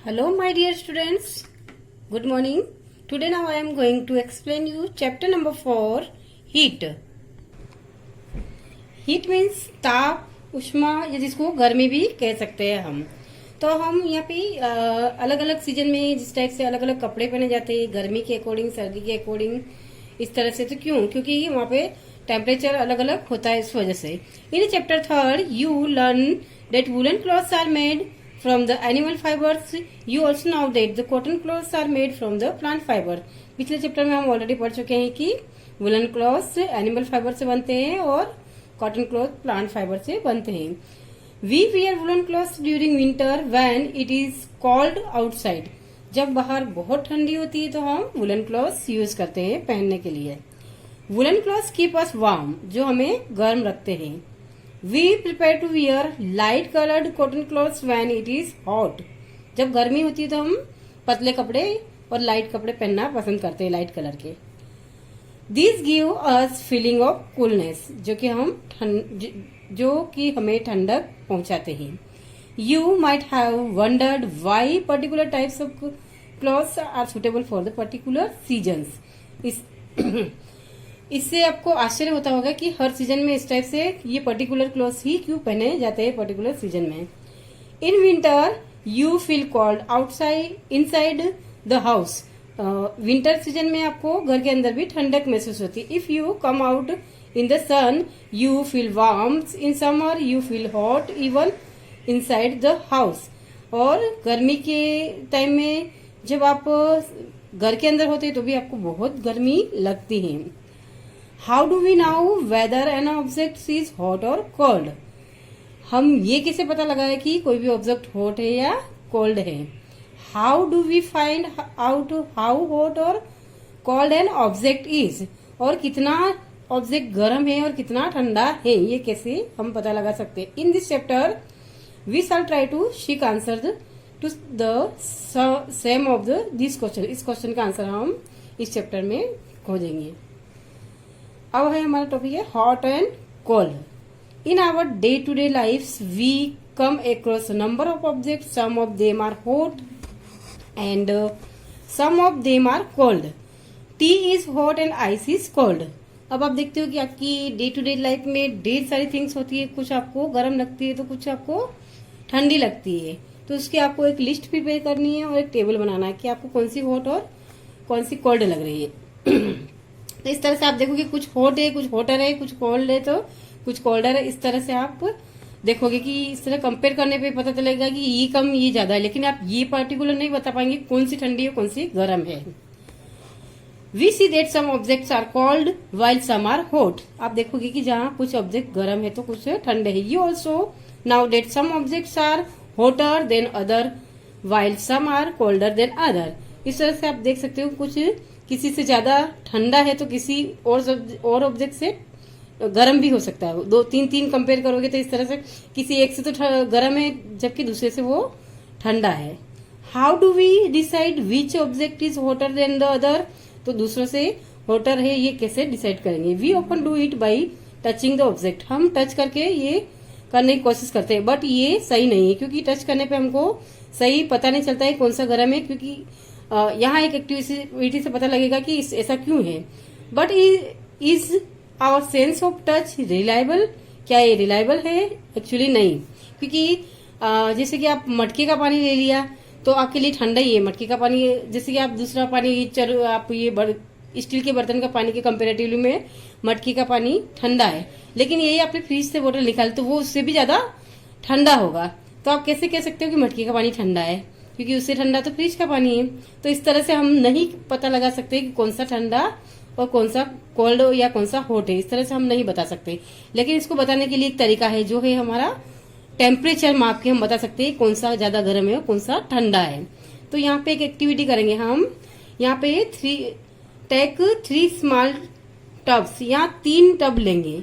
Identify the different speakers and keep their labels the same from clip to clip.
Speaker 1: Hello my dear students, good morning. Today now I am going to explain you chapter number 4 heat. Heat means ताप, उष्मा या जिसको गर्मी भी कह सकते हैं हम। तो हम यहाँ पे अलग अलग सीजन में जिस टाइप से अलग अलग कपड़े पहने जाते हैं, गर्मी के अकॉर्डिंग, सर्दी के अकॉर्डिंग, इस तरह से। तो क्यों? क्योंकि वहाँ पे टेम्परेचर अलग अलग होता है, इस वजह से। In chapter 3 you learn that woolen clothes are made from the animal fibers. You also know that the cotton clothes are made from the plant fiber. पिछले चैप्टर में हम ऑलरेडी पढ़ चुके हैं कि वुलन क्लॉथ्स एनिमल फाइबर से बनते हैं और कॉटन क्लॉथ प्लांट फाइबर से बनते हैं। We wear woolen clothes during winter when it is cold outside. जब बाहर बहुत ठंडी होती है तो हम वुलन क्लॉथ्स यूज करते हैं पहनने के लिए। Woollen clothes keep us warm, जो हमें गर्म रखते हैं। We prepare to wear light colored cotton clothes when it is hot. जब गर्मी होती है तो हम पतले कपड़े और लाइट कपड़े पहनना पसंद करते हैं, लाइट कलर के। These give us feeling of coolness, जो कि हमें ठंडक पहुंचाते हैं। You might have wondered why particular types of clothes are suitable for the particular seasons. इससे आपको आश्चर्य होता होगा कि हर सीजन में इस टाइप से ये पर्टिकुलर क्लॉथ्स ही क्यों पहने जाते हैं पर्टिकुलर सीजन में। In winter you feel cold outside inside the house. Winter season में आपको घर के अंदर भी ठंडक महसूस होती है। If you come out in the sun you feel warm. In summer you feel hot even inside the house. और गर्मी के टाइम में जब आप घर के अंदर होते हैं तो भी आपको बहुत गर्मी लगती है। How do we know whether an object is hot और कोल्ड। हम ये कैसे पता लगाए कि कोई भी ऑब्जेक्ट हॉट है या कोल्ड है। How do we find out how hot और कोल्ड एन ऑब्जेक्ट इज। और कितना ऑब्जेक्ट गर्म है और कितना ठंडा है, ये कैसे हम पता लगा सकते हैं। In this chapter we shall try to seek answer to the same of this question. इस क्वेश्चन का आंसर हम इस चैप्टर में खोजेंगे। अब है हमारा टॉपिक है hot and cold. In our day to day life we come across number of object, some of them are hot and some of them are cold. Tea is hot and ice is cold. अब आप देखते हो कि आपकी day to day life में ढेर सारी things होती है, कुछ आपको गर्म लगती है तो कुछ आपको ठंडी लगती है। तो उसकी आपको एक लिस्ट प्रिपेयर करनी है और एक टेबल बनाना है कि आपको कौन सी हॉट और कौन सी कोल्ड लग रही है। तो इस तरह से आप देखोगे कुछ हॉट है, कुछ हॉटर है, कुछ कोल्ड है तो कुछ कोल्डर है। इस तरह से आप देखोगे कि इस तरह कंपेयर करने पे पता चलेगा कि ये कम ये ज्यादा है, लेकिन आप ये पर्टिकुलर नहीं बता पाएंगे कौन सी ठंडी है कौन सी गर्म है। We see that some objects are cold while some are hot. आप देखोगे कि जहाँ कुछ ऑब्जेक्ट गर्म है तो कुछ ठंडे है। You also know that some objects are hotter than other while some are colder than other. इस तरह से आप देख सकते हो कुछ किसी से ज्यादा ठंडा है तो किसी और ऑब्जेक्ट से गर्म भी हो सकता है। दो तीन कंपेयर करोगे तो इस तरह से किसी एक से तो गर्म है जबकि दूसरे से वो ठंडा है। How do we decide which object is hotter than the other. तो दूसरों से हॉटर है ये कैसे डिसाइड करेंगे। We often do it by touching the object. हम टच करके ये करने की कोशिश करते हैं, बट ये सही नहीं है क्योंकि टच करने पे हमको सही पता नहीं चलता है कौन सा गर्म है, क्योंकि यहाँ एक एक्टिविटी से पता लगेगा कि ऐसा क्यों है। But is our sense of touch reliable. क्या ये रिलायबल है? एक्चुअली नहीं, क्योंकि जैसे कि आप मटके का पानी ले लिया तो आपके लिए ठंडा ही है मटके का पानी। जैसे कि आप दूसरा पानी आप ये स्टील के बर्तन का पानी के कंपेरेटिवली में मटके का पानी ठंडा है, लेकिन यही आपने फ्रिज से बोतल निकाल तो वो उससे भी ज्यादा ठंडा होगा। तो आप कैसे कह सकते हो कि मटके का पानी ठंडा है, क्योंकि उससे ठंडा तो फ्रिज का पानी है। तो इस तरह से हम नहीं पता लगा सकते कि कौन सा ठंडा और कौन सा कोल्ड या कौन सा हॉट है। इस तरह से हम नहीं बता सकते, लेकिन इसको बताने के लिए एक तरीका है जो है हमारा टेम्परेचर माप के हम बता सकते हैं कौन सा ज्यादा गर्म है और कौन सा ठंडा है। तो यहाँ पे एक एक्टिविटी करेंगे हम। यहाँ पे टेक 3 स्मॉल टब्स। यहाँ 3 टब लेंगे।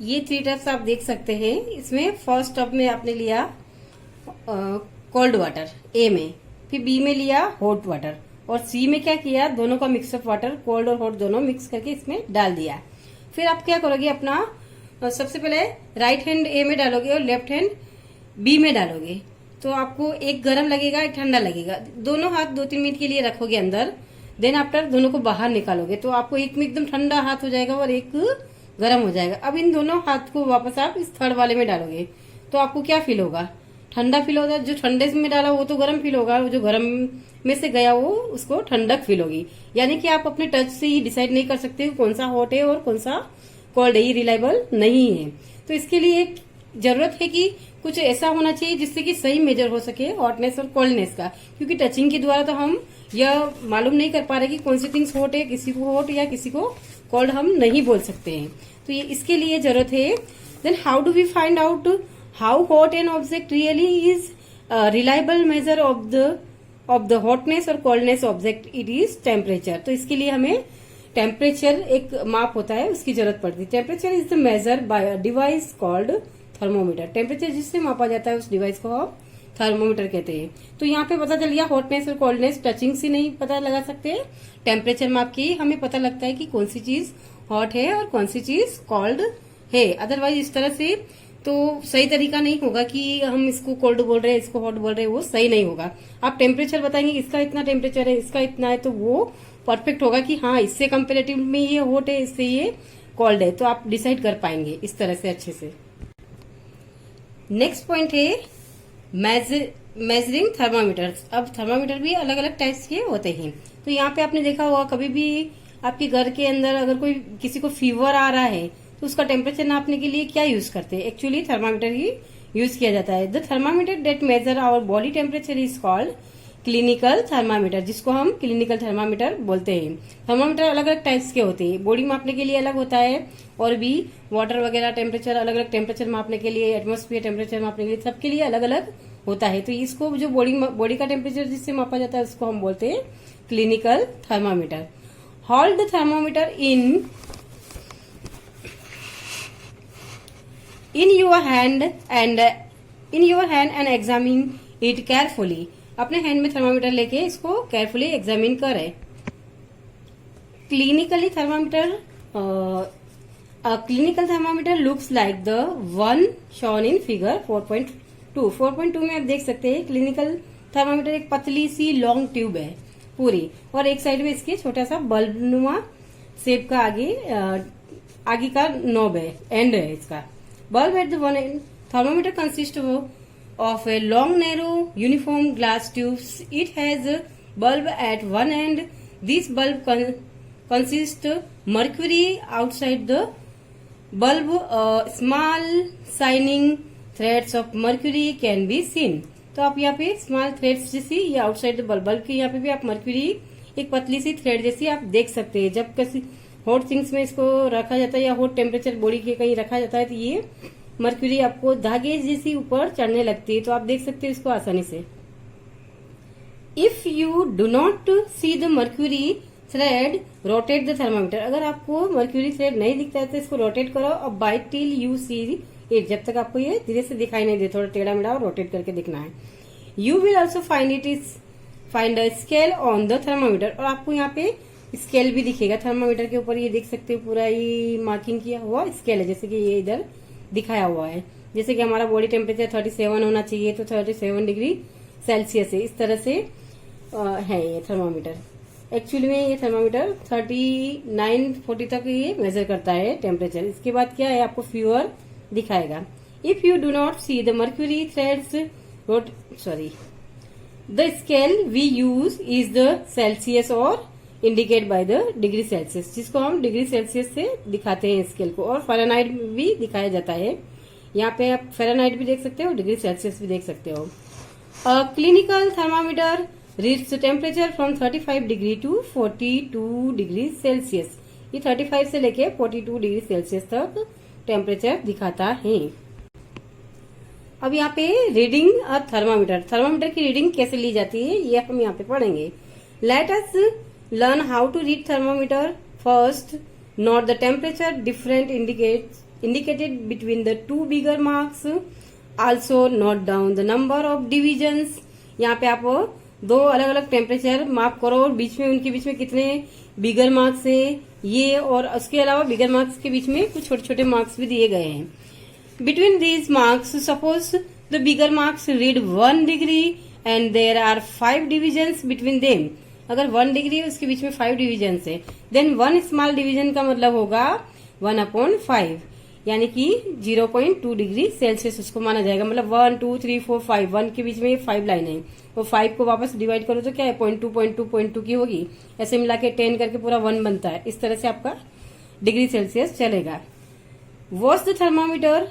Speaker 1: ये 3 टब्स आप देख सकते हैं। इसमें फर्स्ट टब में आपने लिया कोल्ड वाटर ए में, फिर बी में लिया हॉट वाटर और सी में क्या किया, दोनों का मिक्सअप वाटर कोल्ड और हॉट दोनों मिक्स करके इसमें डाल दिया। फिर आप क्या करोगे, अपना सबसे पहले राइट हैंड ए में डालोगे और लेफ्ट हैंड बी में डालोगे तो आपको एक गर्म लगेगा एक ठंडा लगेगा। दोनों हाथ 2-3 मिनट के लिए रखोगे अंदर, देन आफ्टर दोनों को बाहर निकालोगे तो आपको एक में एकदम ठंडा हाथ हो जाएगा और एक गर्म हो जाएगा। अब इन दोनों हाथ को वापस आप इस थर्ड वाले में डालोगे तो आपको क्या फील होगा? ठंडा फील होगा। जो ठंडे में डाला वो तो गर्म फील होगा, जो गर्म में से गया वो उसको ठंडक फील होगी। यानी कि आप अपने टच से ही डिसाइड नहीं कर सकते कौन सा हॉट है और कौन सा कोल्ड है, ये रिलायबल नहीं है। तो इसके लिए एक जरूरत है कि कुछ ऐसा होना चाहिए जिससे कि सही मेजर हो सके हॉटनेस और कोल्डनेस का, क्योंकि टचिंग के द्वारा तो हम यह मालूम नहीं कर पा रहे कि कौन सी थिंग्स हॉट है, किसी को हॉट या किसी को कोल्ड हम नहीं बोल सकते हैं। तो ये इसके लिए जरूरत है। Then how do we find out how hot an object really is? Reliable measure of the hotness और coldness object it is temperature. तो इसके लिए हमें टेम्परेचर एक माप होता है उसकी जरूरत पड़ती है। Temperature is the measure by a device called thermometer. Temperature जिससे मापा जाता है उस डिवाइस को हम थर्मोमीटर कहते हैं। तो यहाँ पे पता चल गया हॉटनेस और कोल्डनेस टचिंग से नहीं पता लगा सकते, टेम्परेचर माप के हमें पता लगता है कि कौन सी चीज हॉट है और कौन सी चीज कोल्ड है। अदरवाइज इस तरह से तो सही तरीका नहीं होगा कि हम इसको कोल्ड बोल रहे हैं इसको हॉट बोल रहे हैं, वो सही नहीं होगा। आप टेम्परेचर बताएंगे इसका इतना टेम्परेचर है इसका इतना है तो वो परफेक्ट होगा कि हाँ इससे कंपेरेटिव में ये हॉट है इससे ये कोल्ड है, तो आप डिसाइड कर पाएंगे इस तरह से अच्छे से। नेक्स्ट पॉइंट है मेजरिंग थर्मामीटर्स। अब थर्मामीटर भी अलग अलग टाइप्स के होते हैं। तो यहाँ पे आपने देखा होगा कभी भी आपके घर के अंदर अगर कोई किसी को फीवर आ रहा है तो उसका टेम्परेचर नापने के लिए क्या यूज करते हैं? एक्चुअली थर्मामीटर ही यूज किया जाता है। The thermometer that measure our body temperature is called clinical thermometer, जिसको हम क्लिनिकल थर्मामीटर बोलते हैं। थर्मामीटर अलग अलग टाइप्स के होते हैं। बॉडी मापने के लिए अलग होता है और भी वाटर वगैरह टेम्परेचर अलग अलग टेम्परेचर मापने के लिए, एटमॉस्फेयर टेम्परेचर मापने के लिए, सबके लिए अलग अलग होता है। तो इसको जो बॉडी का टेम्परेचर जिससे मापा जाता है उसको हम बोलते हैं clinical thermometer. Hold the thermometer in your hand and examine it carefully। अपने हैंड में थर्मामीटर लेके इसको केयरफुली एग्जामिन करें। Clinical thermometer looks like the one shown in figure 4.2। 4.2 में आप देख सकते हैं क्लिनिकल थर्मामीटर एक पतली सी लॉन्ग ट्यूब है पूरी, और एक साइड में इसके छोटा सा बल्ब नुमा शेप का आगे का नॉब है, एंड है इसका। Bulb at the one end. Thermometer consists of a long, narrow, uniform glass tube. It has a bulb at one end. This bulb consists mercury outside the bulb. Small shining threads of mercury can be seen. तो आप यहाँ पे small threads जैसी ये outside the bulb के यहाँ पे भी आप मर्क्यूरी एक पतली सी थ्रेड जैसी आप देख सकते हैं। जब किसी हॉट थिंग्स में इसको रखा जाता है या हॉट टेम्परेचर बॉडी के कहीं रखा जाता है तो ये मर्क्यूरी आपको धागे जैसी ऊपर चढ़ने लगती है, तो आप देख सकते हैं इसको आसानी से। If you do not see the mercury thread rotate the thermometer. अगर आपको मर्क्यूरी थ्रेड नहीं दिखता है तो इसको रोटेट करो और bite till you see it, जब तक आपको ये धीरे से दिखाई नहीं दे, थोड़ा टेढ़ा मेढ़ा और रोटेट करके दिखना है। You will also find a scale on the thermometer. और आपको यहाँ पे स्केल भी दिखेगा थर्मामीटर के ऊपर, ये देख सकते हो पूरा ये मार्किंग किया हुआ स्केल है, जैसे कि ये इधर दिखाया हुआ है। जैसे कि हमारा बॉडी टेम्परेचर 37 होना चाहिए तो 37 डिग्री सेल्सियस है, इस तरह से है ये थर्मामीटर। एक्चुअली में ये थर्मामीटर 39-40 तक ये मेजर करता है टेम्परेचर। इसके बाद क्या है आपको फीवर दिखाएगा। If you do not see the mercury threads the scale we use is the Celsius और indicate by the degree Celsius, जिसको हम डिग्री सेल्सियस से दिखाते हैं स्केल को, और फ़ारेनहाइट भी दिखाया जाता है। यहाँ पे आप फ़ारेनहाइट भी देख सकते हो, डिग्री सेल्सियस भी देख सकते हो। Clinical thermometer reads temperature from 35 degree to 42 degree Celsius. ये 35 से लेके 42 डिग्री सेल्सियस तक टेम्परेचर दिखाता है। अब यहाँ पे रीडिंग अ थर्मामीटर की रीडिंग कैसे ली जाती है ये हम यहाँ पे पढ़ेंगे। Let us learn how to read thermometer. First, note the temperature difference indicated between the two bigger marks. Also note down the number of divisions. यहाँ पे आप दो अलग अलग टेम्परेचर मार्क करो और बीच में उनके बीच में कितने बिगर मार्क्स है ये, और उसके अलावा बिगर मार्क्स के बीच में कुछ छोटे छोटे मार्क्स भी दिए गए हैं। Between these marks, suppose the bigger marks read 1 degree and there are 5 divisions between them. अगर 1 डिग्री है उसके बीच में 5 डिविजन है, देन 1 स्मॉल डिवीजन का मतलब होगा 1/5, यानी कि 0.2 डिग्री सेल्सियस उसको माना जाएगा। मतलब 1 2 3 4 5, 1 के बीच में 5 लाइन है, वो 5 को वापस डिवाइड करो तो क्या है 0.2 की होगी, ऐसे मिला के 10 करके पूरा 1 बनता है। इस तरह से आपका डिग्री सेल्सियस चलेगा। Wash the thermometer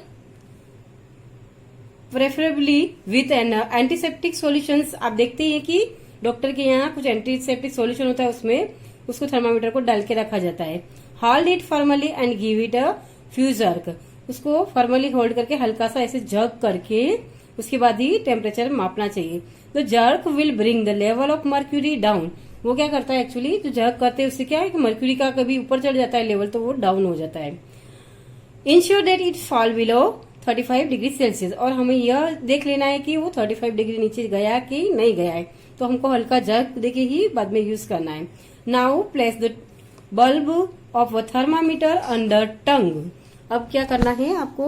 Speaker 1: preferably with an antiseptic solutions. आप देखते हैं कि डॉक्टर के यहाँ कुछ एंटीसेप्टिक सॉल्यूशन होता है, उसमें उसको थर्मामीटर को डाल के रखा जाता है। Hold it formally and give it a few jerk. उसको फॉर्मली होल्ड करके हल्का सा ऐसे जर्क करके उसके बाद ही टेम्परेचर मापना चाहिए। The jerk will bring the level of mercury down. वो क्या करता है एक्चुअली, जो जर्क करते हैं उससे क्या है कि मर्क्यूरी का कभी ऊपर चढ़ जाता है लेवल तो वो डाउन हो जाता है। Ensure that it fall below 35 degree Celsius. और हमें यह देख लेना है कि वो 35 डिग्री नीचे गया कि नहीं गया है, तो हमको हल्का जर्क देके ही बाद में यूज करना है। Now place the bulb of a thermometer under tongue. अब क्या करना है आपको,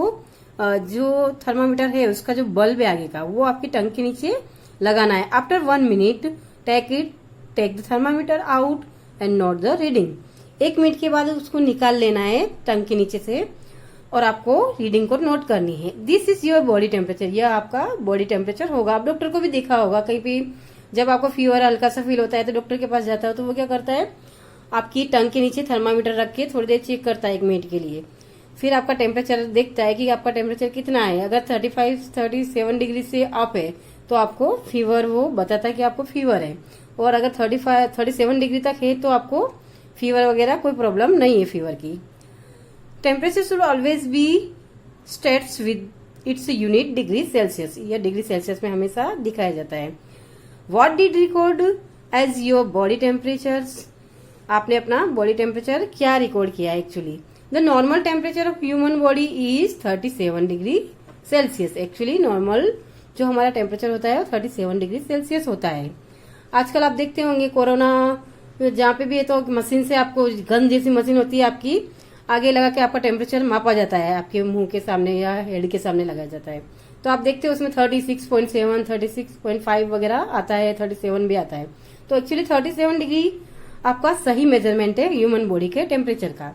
Speaker 1: जो थर्मामीटर है उसका जो बल्ब है आगे का वो आपकी टंग के नीचे लगाना है। After 1 minute take the thermometer out and note the reading. 1 minute के बाद उसको निकाल लेना है टंग के नीचे से और आपको रीडिंग को नोट करनी है। This is your body temperature. यह आपका बॉडी टेम्परेचर होगा। आप डॉक्टर को भी देखा होगा कहीं पे, जब आपको फीवर हल्का सा फील होता है तो डॉक्टर के पास जाता है तो वो क्या करता है, आपकी टंग के नीचे थर्मामीटर रख के थोड़ी देर चेक करता है 1 मिनट के लिए, फिर आपका टेम्परेचर देखता है कि आपका टेम्परेचर कितना है। अगर 37 डिग्री से अप है तो आपको फीवर, वो बताता है कि आपको फीवर है, और अगर 37 डिग्री तक है तो आपको फीवर वगैरह कोई प्रॉब्लम नहीं है फीवर की। Temperature should always be states with its unit degree Celsius. यह डिग्री सेल्सियस में हमेशा दिखाया जाता है। What did record as your body temperatures. आपने अपना बॉडी टेम्परेचर क्या रिकॉर्ड किया है actually. The normal temperature of human body is 37 degree Celsius. Actually normal जो हमारा टेम्परेचर होता है वो 37 डिग्री सेल्सियस होता है। आजकल आप देखते होंगे कोरोना जहाँ पे भी है तो मशीन से आपको गन जैसी मशीन होती है, आपकी आगे लगा के आपका टेम्परेचर मापा जाता है, आपके मुंह के सामने या हेड के सामने लगाया जाता है। तो आप देखते हो उसमें 36.7, 36.5 वगैरह आता है, 37 भी आता है। तो एक्चुअली 37 डिग्री आपका सही मेजरमेंट है ह्यूमन बॉडी के टेम्परेचर का।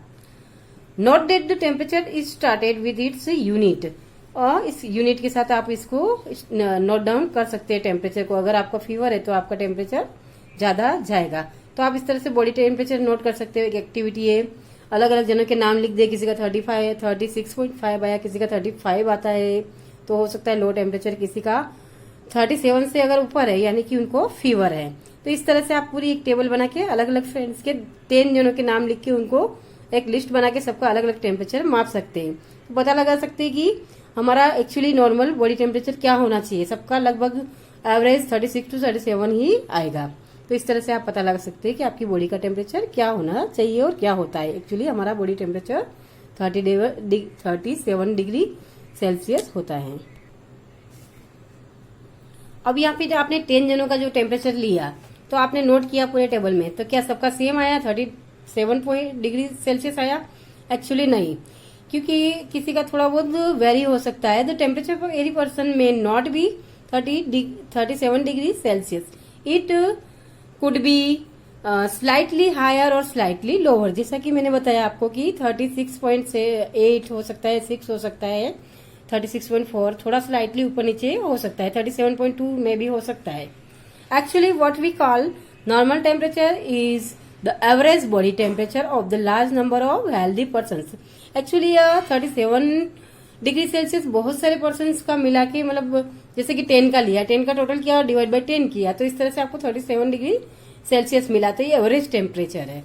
Speaker 1: Note that the temperature is started with its unit. और इस यूनिट के साथ आप इसको नोट डाउन कर सकते हैं टेम्परेचर को। अगर आपका फीवर है तो आपका टेम्परेचर ज्यादा जाएगा। तो आप इस तरह से बॉडी टेम्परेचर नोट कर सकते हो। एक एक्टिविटी है, अलग अलग जनों के नाम लिख दे, किसी का 35 36.5 आया, किसी का 35 आता है, तो हो सकता है लो टेम्परेचर, किसी का 37 से अगर ऊपर है यानी कि उनको फीवर है। तो इस तरह से आप पूरी एक टेबल बना के अलग अलग फ्रेंड्स के 10 जनों के नाम लिख के उनको एक लिस्ट बना के सबका अलग अलग टेम्परेचर माप सकते हैं। तो पता लगा सकते हैं कि हमारा एक्चुअली नॉर्मल बॉडी टेम्परेचर क्या होना चाहिए। सबका लगभग एवरेज 36 to 37 ही आएगा। तो इस तरह से आप पता लगा सकते हैं कि आपकी बॉडी का टेम्परेचर क्या होना चाहिए और क्या होता है। एक्चुअली हमारा बॉडी टेम्परेचर 37 डिग्री सेल्सियस होता है। अब यहाँ पे आपने 10 जनों का जो टेम्परेचर लिया तो आपने नोट किया पूरे टेबल में, तो क्या सबका सेम आया 37 डिग्री सेल्सियस आया? एक्चुअली नहीं, क्योंकि किसी का थोड़ा बहुत वेरी हो सकता है। The temperature for any person may not be 37 degree Celsius. It could be slightly higher और स्लाइटली लोअर। जैसा कि मैंने बताया आपको कि 36.8 हो सकता है, 6 हो सकता है, 36.4 थोड़ा स्लाइटली ऊपर नीचे हो सकता है, 37.2 में भी हो सकता है। Actually what we call normal temperature is the average body temperature of the large number of healthy persons. Actually 37 degree Celsius बहुत सारे पर्सन्स का मिला के, मतलब जैसे कि 10 का लिया, 10 का टोटल किया और डिवाइड बाय 10 किया, तो इस तरह से आपको 37 डिग्री सेल्सियस मिला। तो ये एवरेज टेम्परेचर है।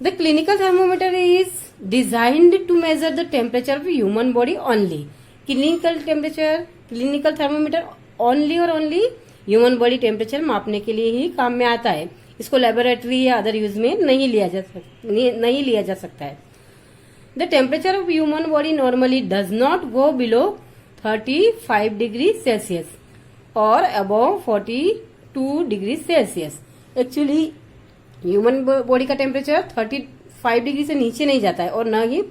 Speaker 1: The clinical thermometer is designed to measure the temperature of human body only. Clinical thermometer only और ओनली ह्यूमन बॉडी टेम्परेचर मापने के लिए ही काम में आता है। इसको लेबोरेटरी या अदर यूज में नहीं लिया जा सकता है। The temperature of human body normally does not go below 35 degree Celsius और above 42 degree Celsius. Actually human body का टेम्परेचर 35 डिग्री से नीचे नहीं जाता है और न ही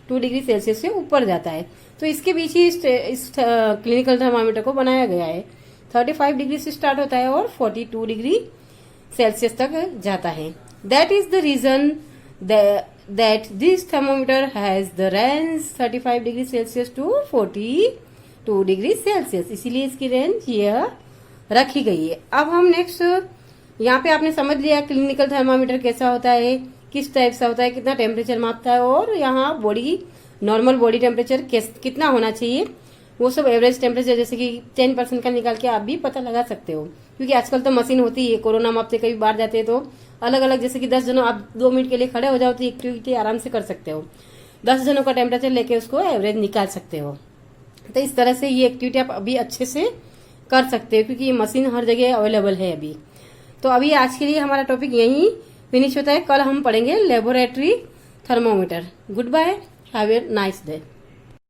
Speaker 1: 2 डिग्री सेल्सियस से ऊपर जाता है। तो इसके बीच ही इस क्लिनिकल थर्मामीटर को बनाया गया है। 35 डिग्री से स्टार्ट होता है और 42 डिग्री सेल्सियस तक जाता है। That is the reason that this thermometer has the range 35 degree Celsius to 42 degree Celsius, इसीलिए इसकी रेंज यह रखी गई है। अब हम नेक्स्ट, यहाँ पे आपने समझ लिया क्लिनिकल थर्मामीटर कैसा होता है, किस टाइप से होता है, कितना टेम्परेचर मापता है और यहाँ बॉडी नॉर्मल बॉडी टेम्परेचर कितना होना चाहिए, वो सब एवरेज टेम्परेचर जैसे कि 10% का निकाल के आप भी पता लगा सकते हो, क्योंकि आजकल तो मशीन होती है। कोरोना मापते कभी बाहर जाते हैं तो अलग अलग, जैसे कि 10 जनों आप 2 मिनट के लिए खड़े हो जाओ तो एक्टिविटी आराम से कर सकते हो। 10 जनों का टेम्परेचर लेके उसको एवरेज निकाल सकते हो। तो इस तरह से ये एक्टिविटी आप अभी अच्छे से कर सकते हो, क्योंकि ये मशीन हर जगह अवेलेबल है अभी। तो अभी आज के लिए हमारा टॉपिक यही फिनिश होता है। कल हम पढ़ेंगे laboratory thermometer. Goodbye, have a nice day.